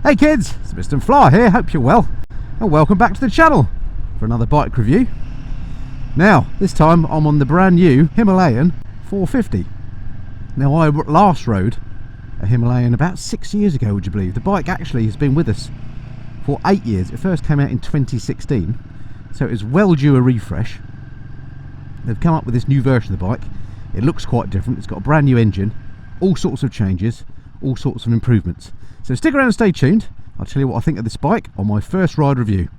Hey kids, it's Mr. Fly here, hope you're well, and welcome back to the channel for another bike review. Now, this time I'm on the brand new Himalayan 450. Now, I last rode a Himalayan about 6 years ago, would you believe? The bike actually has been with us for 8 years. It first came out in 2016, so it is well due a refresh. They've come up with this new version of the bike. It looks quite different, it's got a brand new engine, all sorts of changes, all sorts of improvements. So stick around and stay tuned. I'll tell you what I think of this bike on my first ride review.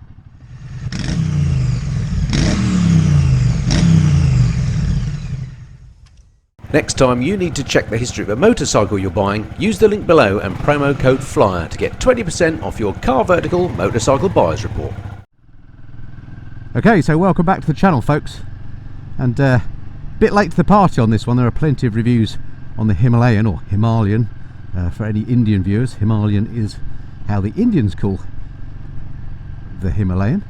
Next time you need to check the history of a motorcycle you're buying, use the link below and promo code FLYER to get 20% off your Car Vertical motorcycle buyer's report. Okay, so welcome back to the channel, folks. And a bit late to the party on this one. There are plenty of reviews on the Himalayan or Himalayan. For any Indian viewers, Himalayan is how the Indians call the Himalayan,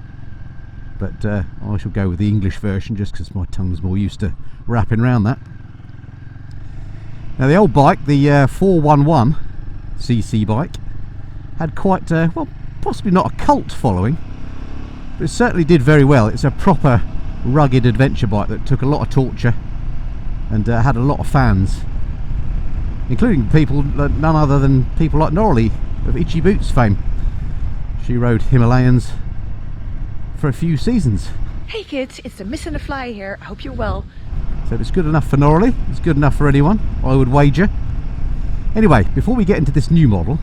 but I shall go with the English version just because my tongue's more used to wrapping around that. Now, the old bike, the 411cc bike, had quite well, possibly not a cult following, but it certainly did very well. It's a proper rugged adventure bike that took a lot of torture and had a lot of fans, including people, none other than people like Norley of Itchy Boots fame. She rode Himalayans for a few seasons. Hey kids, it's the Miss and the Fly here. I hope you're well. So if it's good enough for Norley, it's good enough for anyone, I would wager. Anyway, before we get into this new model,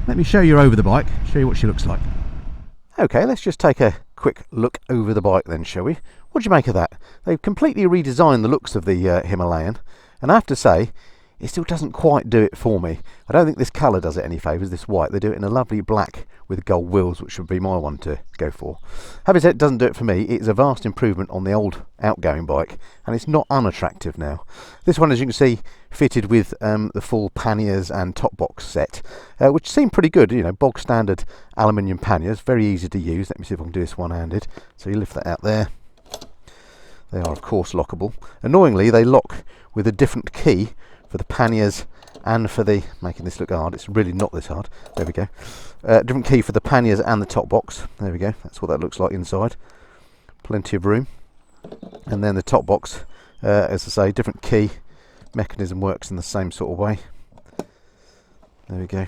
let me show you over the bike, show you what she looks like. Okay, let's just take a quick look over the bike then, shall we? What do you make of that? They've completely redesigned the looks of the Himalayan, and I have to say, it still doesn't quite do it for me. I don't think this colour does it any favours, this white. They do it in a lovely black with gold wheels, which would be my one to go for. Having said it doesn't do it for me, it's a vast improvement on the old outgoing bike, and it's not unattractive now. This one, as you can see, fitted with the full panniers and top box set, which seem pretty good, you know, bog standard aluminium panniers, very easy to use. Let me see if I can do this one-handed. So you lift that out there. They are, of course, lockable. Annoyingly, they lock with a different key for the panniers and for the, making this look hard, it's really not this hard, there we go, different key for the panniers and the top box, there we go, that's what that looks like inside, plenty of room. And then the top box, as I say, different key, mechanism works in the same sort of way, there we go,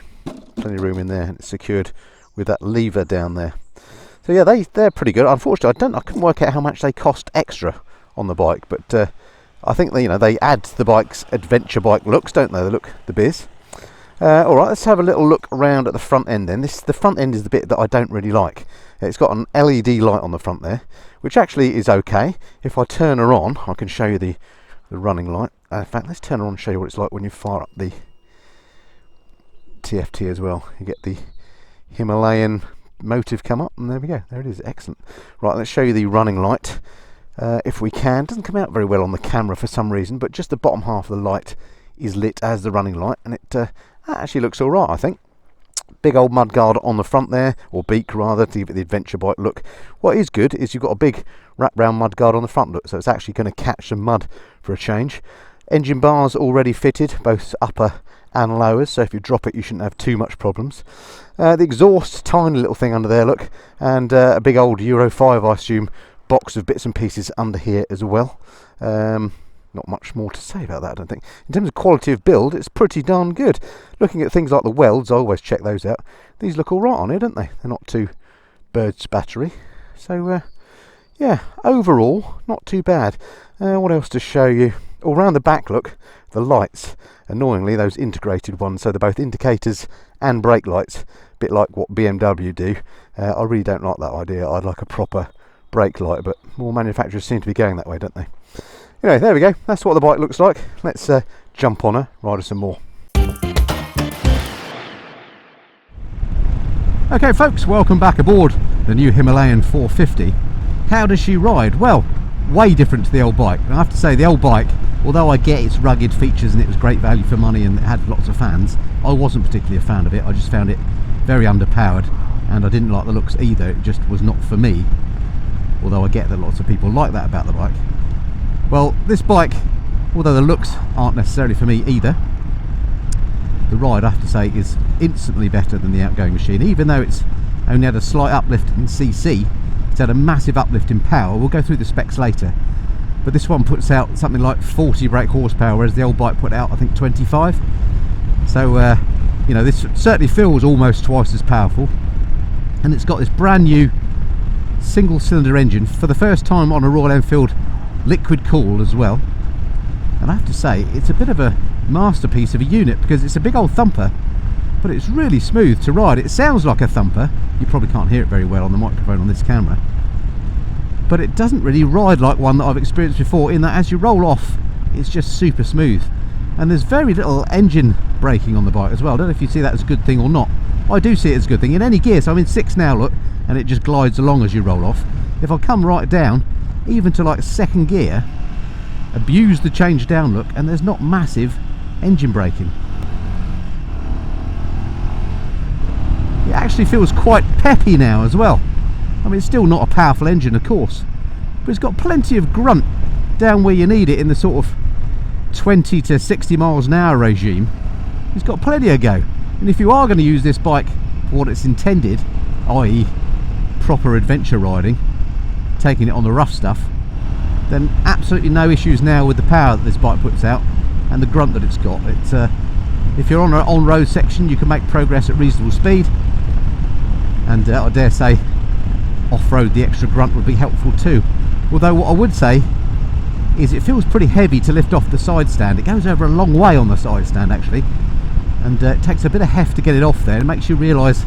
plenty of room in there, and it's secured with that lever down there. So yeah, they're pretty good. Unfortunately, I couldn't work out how much they cost extra on the bike, but I think they add to the bike's adventure bike looks, don't they? They look the biz. Alright, let's have a little look around at the front end then. The front end is the bit that I don't really like. It's got an LED light on the front there, which actually is okay. If I turn her on, I can show you the running light. In fact, let's turn her on and show you what it's like when you fire up the TFT as well. You get the Himalayan motive come up, and there we go. There it is, excellent. Right, let's show you the running light. If we can. It doesn't come out very well on the camera for some reason, but just the bottom half of the light is lit as the running light, and it actually looks alright, I think. Big old mudguard on the front there, or beak rather, to give it the adventure bike look. What is good is you've got a big wrap round mudguard on the front look, so it's actually going to catch some mud for a change. Engine bars already fitted, both upper and lowers, so if you drop it you shouldn't have too much problems. The exhaust, tiny little thing under there, look, and a big old Euro 5, I assume, box of bits and pieces under here as well. Not much more to say about that, I don't think. In terms of quality of build, it's pretty darn good. Looking at things like the welds, I always check those out. These look all right on here, don't they? They're not too bird's battery. So yeah, overall not too bad. What else to show you? All round the back, look, the lights, annoyingly those integrated ones, so they're both indicators and brake lights, a bit like what BMW do. I really don't like that idea. I'd like a proper brake light, but more manufacturers seem to be going that way, don't they? Anyway, there we go, that's what the bike looks like. Let's jump on her, ride her some more. Okay folks, welcome back aboard the new Himalayan 450. How does she ride? Well, way different to the old bike. And I have to say, the old bike, although I get its rugged features and it was great value for money and it had lots of fans, I wasn't particularly a fan of it. I just found it very underpowered, and I didn't like the looks either. It just was not for me, although I get that lots of people like that about the bike. Well, this bike, although the looks aren't necessarily for me either, the ride, I have to say, is instantly better than the outgoing machine. Even though it's only had a slight uplift in CC, it's had a massive uplift in power. We'll go through the specs later, but this one puts out something like 40 brake horsepower, whereas the old bike put out, I think, 25. So you know, this certainly feels almost twice as powerful, and it's got this brand new single cylinder engine for the first time on a Royal Enfield liquid cooled as well. And I have to say, it's a bit of a masterpiece of a unit, because it's a big old thumper, but it's really smooth to ride. It sounds like a thumper. You probably can't hear it very well on the microphone on this camera, but it doesn't really ride like one that I've experienced before, in that as you roll off, it's just super smooth. And there's very little engine braking on the bike as well. I don't know if you see that as a good thing or not. I do see it as a good thing in any gear. So I'm in 6 now, look, and it just glides along as you roll off. If I come right down, even to like 2nd gear, abuse the change down look, and there's not massive engine braking. It actually feels quite peppy now as well. I mean, it's still not a powerful engine, of course, but it's got plenty of grunt down where you need it, in the sort of 20 to 60 miles an hour regime. It's got plenty of go. And if you are going to use this bike for what it's intended, i.e. proper adventure riding, taking it on the rough stuff, then absolutely no issues now with the power that this bike puts out and the grunt that it's got. It's if you're on an on-road section, you can make progress at reasonable speed, and I dare say off-road the extra grunt would be helpful too. Although what I would say is it feels pretty heavy to lift off the side stand. It goes over a long way on the side stand actually, and it takes a bit of heft to get it off there. It makes you realise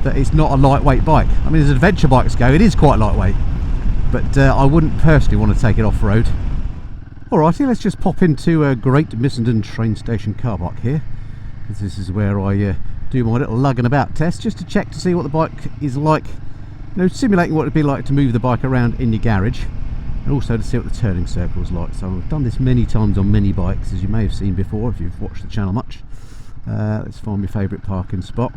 that it's not a lightweight bike. I mean, as adventure bikes go, it is quite lightweight, but I wouldn't personally want to take it off-road. Alrighty, let's just pop into a Great Missenden train station car park here, because this is where I do my little lugging about test, just to check to see what the bike is like, you know, simulating what it'd be like to move the bike around in your garage, and also to see what the turning circle is like. So I've done this many times on many bikes, as you may have seen before if you've watched the channel much. Let's find my favourite parking spot.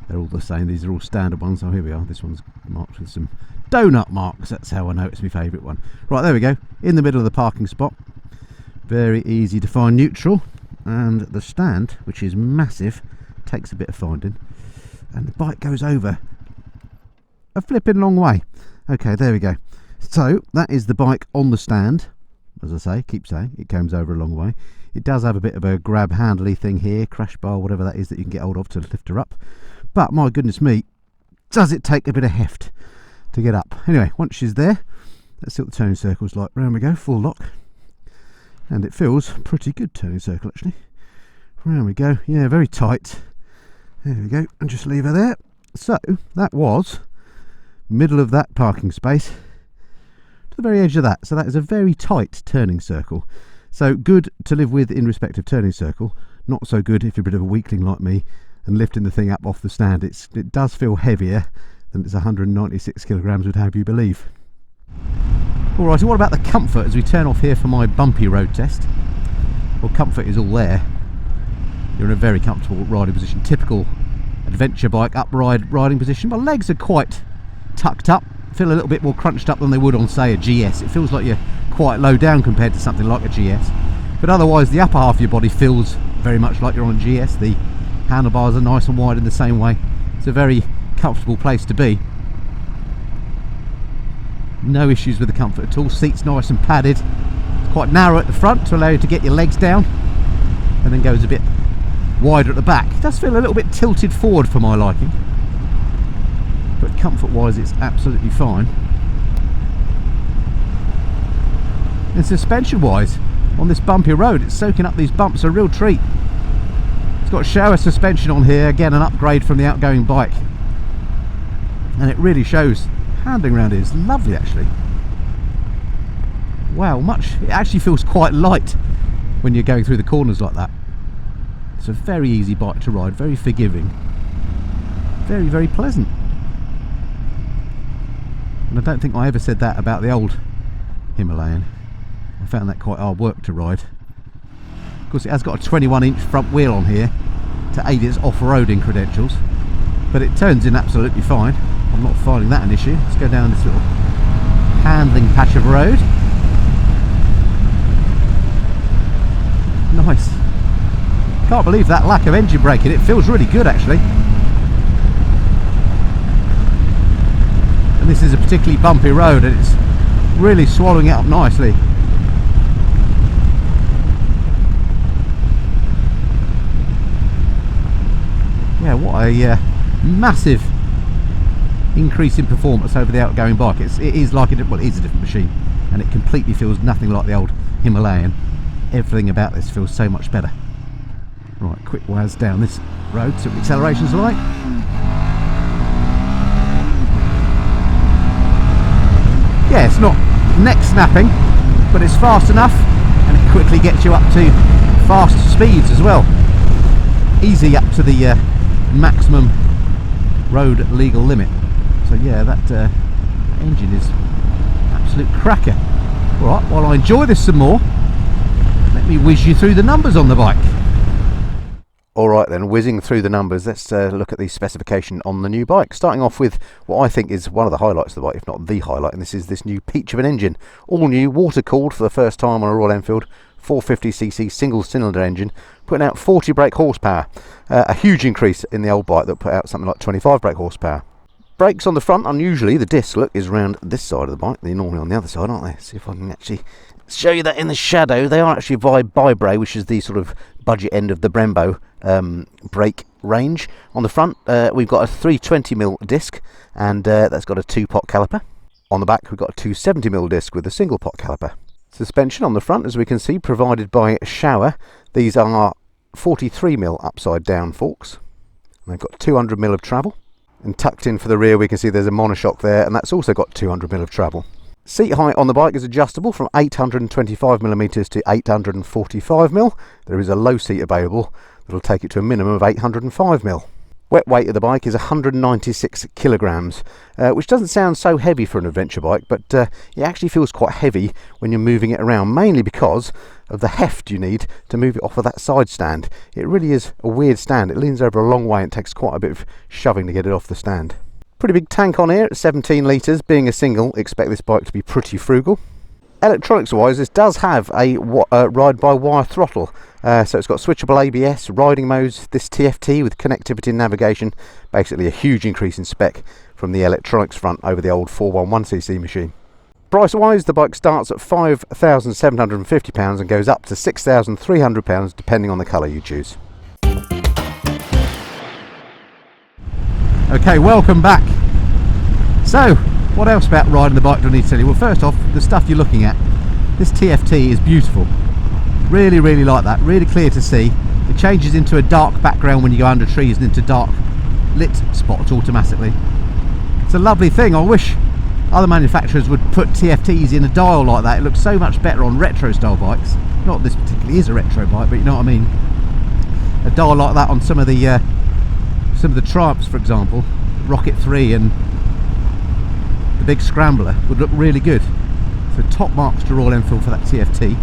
They're all the same, these are all standard ones. Oh, here we are, this one's marked with some donut marks, that's how I know it's my favourite one. Right, there we go, in the middle of the parking spot. Very easy to find neutral, and the stand, which is massive, takes a bit of finding, and the bike goes over a flipping long way. Okay, there we go. So that is the bike on the stand. As I say, keep saying, it comes over a long way. It does have a bit of a grab handly thing here, crash bar, whatever that is that you can get hold of to lift her up. But my goodness me, does it take a bit of heft to get up. Anyway, once she's there, let's see what the turning circle's like. Round we go, full lock, and it feels pretty good turning circle actually. Round we go, yeah, very tight. There we go, and just leave her there. So that was middle of that parking space to the very edge of that. So that is a very tight turning circle. So good to live with in respect of turning circle, not so good if you're a bit of a weakling like me and lifting the thing up off the stand. It does feel heavier than it's 196 kilograms would have you believe. Alright, so what about the comfort as we turn off here for my bumpy road test? Well, comfort is all there. You're in a very comfortable riding position, typical adventure bike upright riding position. My legs are quite tucked up, feel a little bit more crunched up than they would on, say, a GS. It feels like you're quite low down compared to something like a GS, but otherwise the upper half of your body feels very much like you're on a GS. The handlebars are nice and wide in the same way. It's a very comfortable place to be. No issues with the comfort at all. Seats nice and padded. It's quite narrow at the front to allow you to get your legs down, and then goes a bit wider at the back. It does feel a little bit tilted forward for my liking, but comfort wise it's absolutely fine. And suspension wise, on this bumpy road, it's soaking up these bumps, a real treat. It's got shower suspension on here, again an upgrade from the outgoing bike, and it really shows. Handling around here is lovely actually. Wow, it actually feels quite light when you're going through the corners like that. It's a very easy bike to ride, very forgiving, very, very pleasant. And I don't think I ever said that about the old Himalayan. I found that quite hard work to ride. Of course, it has got a 21-inch front wheel on here to aid its off-roading credentials, but it turns in absolutely fine. I'm not finding that an issue. Let's go down this little handling patch of road. Nice. Can't believe that lack of engine braking. It feels really good actually. And this is a particularly bumpy road and it's really swallowing it up nicely. Yeah, what a massive increase in performance over the outgoing bike. It is like well, it is a different machine, and it completely feels nothing like the old Himalayan. Everything about this feels so much better. Right, quick whiz down this road, see what the acceleration's like. Yeah, it's not neck snapping, but it's fast enough, and it quickly gets you up to fast speeds as well. Easy up to the maximum road legal limit. So yeah, that engine is absolute cracker. Alright, while I enjoy this some more, let me whiz you through the numbers on the bike. Alright then, whizzing through the numbers, let's look at the specification on the new bike. Starting off with what I think is one of the highlights of the bike, if not the highlight, and this is this new peach of an engine. All new, water cooled for the first time on a Royal Enfield, 450cc single cylinder engine, putting out 40 brake horsepower. A huge increase in the old bike that put out something like 25 brake horsepower. Brakes on the front, unusually the disc look is round this side of the bike. They're normally on the other side, aren't they? See if I can actually show you that in the shadow. They are actually by Bray, which is the sort of budget end of the Brembo brake range. On the front we've got a 320mm disc, and that's got a 2-pot caliper. On the back we've got a 270mm disc with a single pot caliper. Suspension on the front, as we can see, provided by Shower. These are 43mm upside down forks. And they've got 200mm of travel. And tucked in for the rear we can see there's a monoshock there, and that's also got 200mm of travel. Seat height on the bike is adjustable from 825mm to 845mm. There is a low seat available that will take it to a minimum of 805mm. Wet weight of the bike is 196 kilograms, which doesn't sound so heavy for an adventure bike, but it actually feels quite heavy when you're moving it around, mainly because of the heft you need to move it off of that side stand. It really is a weird stand. It leans over a long way and takes quite a bit of shoving to get it off the stand. Pretty big tank on here at 17 litres. Being a single, expect this bike to be pretty frugal. Electronics wise, this does have a ride-by-wire throttle, so it's got switchable ABS, riding modes, this TFT with connectivity and navigation. Basically a huge increase in spec from the electronics front over the old 411cc machine. Price wise, the bike starts at £5,750 and goes up to £6,300 depending on the colour you choose. Okay, welcome back. So, what else about riding the bike do I need to tell you? Well, first off, the stuff you're looking at. This TFT is beautiful. Really, really like that. Really clear to see. It changes into a dark background when you go under trees and into dark lit spots automatically. It's a lovely thing. I wish other manufacturers would put TFTs in a dial like that. It looks so much better on retro style bikes. Not this particularly is a retro bike, but you know what I mean. A dial like that on some of the Triumphs, for example, Rocket 3 and the big Scrambler, would look really good. So top marks to Royal Enfield for that TFT.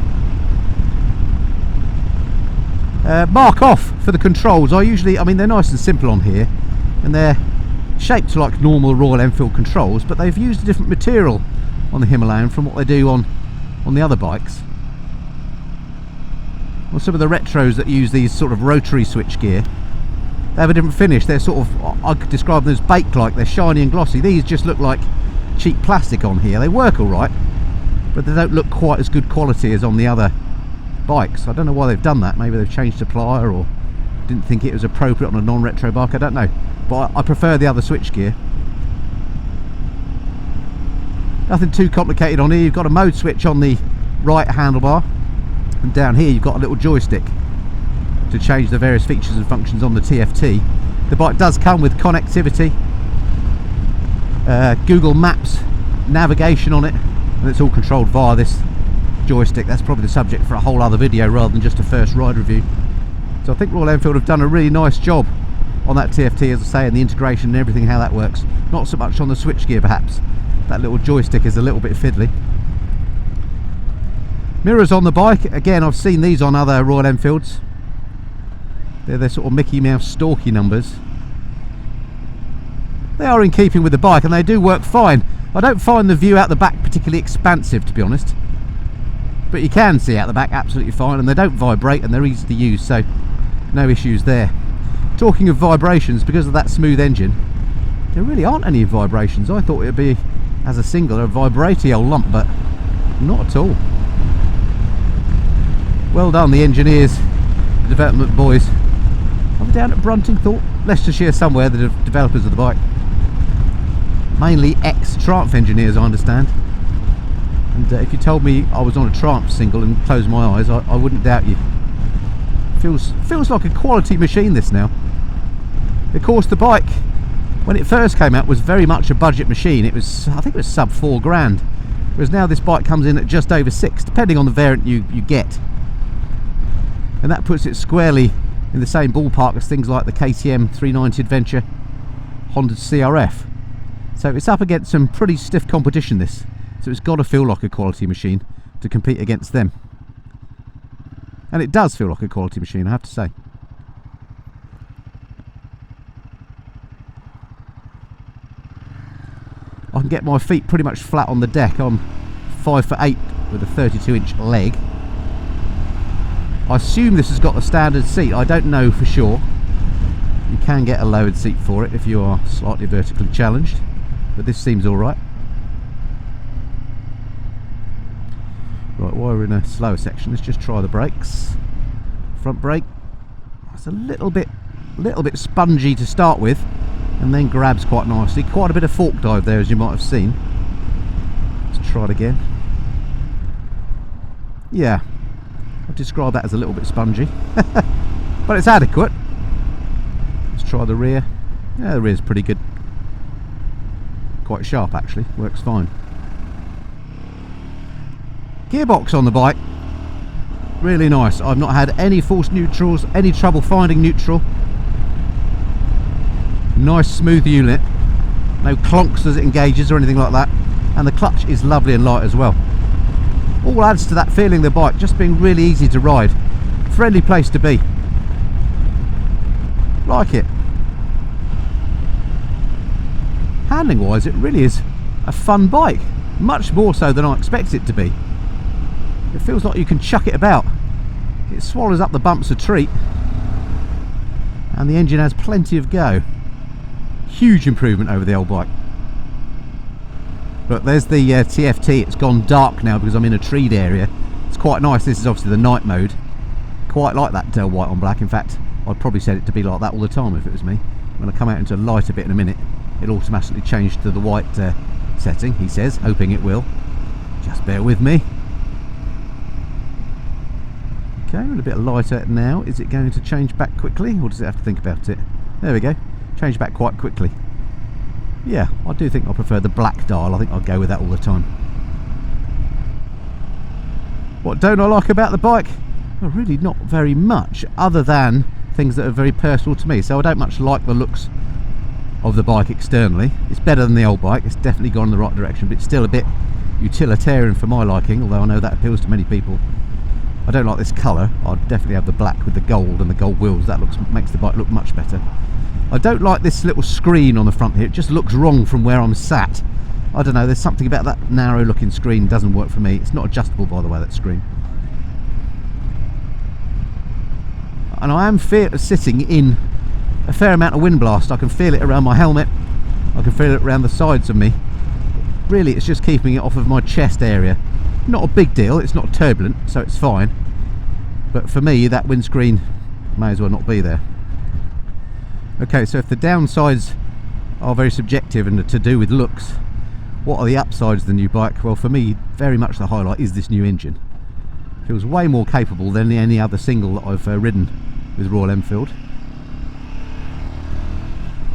Mark off for the controls. I mean they're nice and simple on here, and they're shaped like normal Royal Enfield controls, but they've used a different material on the Himalayan from what they do on the other bikes. Well, some of the retros that use these sort of rotary switch gear, they have a different finish. They're sort of, I could describe them as baked-like. They're shiny and glossy. These just look like cheap plastic on here. They work all right, but they don't look quite as good quality as on the other bikes. I don't know why they've done that. Maybe they've changed supplier or didn't think it was appropriate on a non-retro bike. I don't know, but I prefer the other switch gear. Nothing too complicated on here. You've got a mode switch on the right handlebar, and down here you've got a little joystick to change the various features and functions on the TFT. The bike does come with connectivity, Google Maps navigation on it, and it's all controlled via this joystick. That's probably the subject for a whole other video rather than just a first ride review. So I think Royal Enfield have done a really nice job on that TFT, as I say, and the integration and everything, how that works. Not so much on the switch gear perhaps. That little joystick is a little bit fiddly. Mirrors on the bike, again I've seen these on other Royal Enfields. They're sort of Mickey Mouse stalky numbers. They are in keeping with the bike and they do work fine. I don't find the view out the back particularly expansive, to be honest, but you can see out the back absolutely fine, and they don't vibrate and they're easy to use, so no issues there. Talking of vibrations, because of that smooth engine, there really aren't any vibrations. I thought it would be, as a single, a vibratio lump, but not at all. Well done, the engineers, the development boys. I'm down at Bruntingthorpe, Leicestershire somewhere, the developers of the bike. Mainly ex-Triumph engineers, I understand. And if you told me I was on a Triumph single and closed my eyes, I wouldn't doubt you. Feels like a quality machine, this now. Of course, the bike, when it first came out, was very much a budget machine. It was, I think it was sub £4,000. Whereas now this bike comes in at just over 6, depending on the variant you get. And that puts it squarely in the same ballpark as things like the KTM 390 Adventure, Honda CRF. So it's up against some pretty stiff competition, this. So it's got to feel like a quality machine to compete against them. And it does feel like a quality machine, I have to say. I can get my feet pretty much flat on the deck. I'm 5'8" with a 32-inch leg. I assume this has got a standard seat. I don't know for sure. You can get a lowered seat for it if you are slightly vertically challenged, but this seems alright. Right, while we're in a slower section, let's just try the brakes. Front brake, it's a little bit spongy to start with, and then grabs quite nicely. Quite a bit of fork dive there, as you might have seen. Let's try it again. Yeah, I'd describe that as a little bit spongy, but it's adequate. Let's try the rear. Yeah, the rear's pretty good. Quite sharp actually, works fine. Gearbox on the bike, really nice. I've not had any false neutrals, any trouble finding neutral. Nice smooth unit, no clonks as it engages or anything like that, and the clutch is lovely and light as well. All adds to that feeling of the bike just being really easy to ride. Friendly place to be. Like it. Handling wise, it really is a fun bike, much more so than I expected it to be. It feels like you can chuck it about. It swallows up the bumps a treat, and the engine has plenty of go. Huge improvement over the old bike. Look, there's the TFT. It's gone dark now because I'm in a treed area. It's quite nice. This is obviously the night mode. Quite like that white on black. In fact, I'd probably set it to be like that all the time if it was me. When I come out into light a bit in a minute, it'll automatically change to the white setting, he says, hoping it will. Just bear with me. Okay, we're a bit lighter now. Is it going to change back quickly, or does it have to think about it? There we go. Change back quite quickly. Yeah, I do think I prefer the black dial. I think I'll go with that all the time. What don't I like about the bike? Well, really not very much, other than things that are very personal to me. So I don't much like the looks of the bike externally. It's better than the old bike. It's definitely gone in the right direction, but it's still a bit utilitarian for my liking, although I know that appeals to many people. I don't like this colour. I'd definitely have the black with the gold and the gold wheels. That makes the bike look much better. I don't like this little screen on the front here. It just looks wrong from where I'm sat. I don't know, there's something about that narrow looking screen doesn't work for me. It's not adjustable, by the way, that screen. And I am sitting in a fair amount of wind blast. I can feel it around my helmet. I can feel it around the sides of me. Really, it's just keeping it off of my chest area. Not a big deal, it's not turbulent, so it's fine. But for me, that windscreen may as well not be there. Okay, so if the downsides are very subjective and to do with looks, what are the upsides of the new bike? Well, for me, very much the highlight is this new engine. It feels way more capable than any other single that I've ridden with Royal Enfield.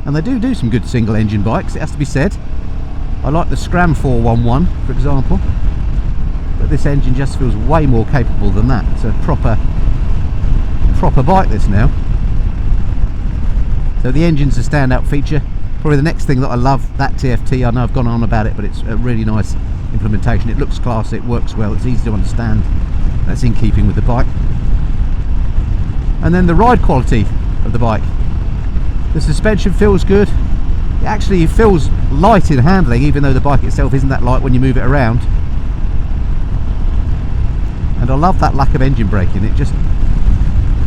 And they do some good single engine bikes, it has to be said. I like the Scram 411, for example. But this engine just feels way more capable than that. It's a proper bike, this now. So the engine's a standout feature. Probably the next thing that I love, that TFT. I know I've gone on about it, but it's a really nice implementation. It looks classy, it works well, it's easy to understand. That's in keeping with the bike. And then the ride quality of the bike. The suspension feels good. It actually feels light in handling, even though the bike itself isn't that light when you move it around. And I love that lack of engine braking. It just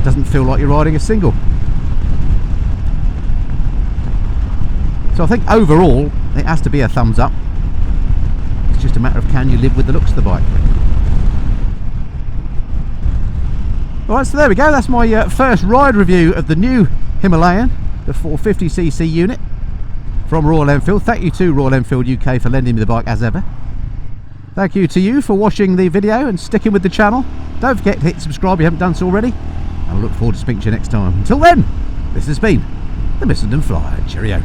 doesn't feel like you're riding a single. So I think overall it has to be a thumbs up. It's just a matter of can you live with the looks of the bike. Alright, so there we go, that's my first ride review of the new Himalayan, the 450cc unit from Royal Enfield. Thank you to Royal Enfield UK for lending me the bike as ever. Thank you to you for watching the video and sticking with the channel. Don't forget to hit subscribe if you haven't done so already. And I look forward to speaking to you next time. Until then, this has been the Missenden Flyer. Cheerio.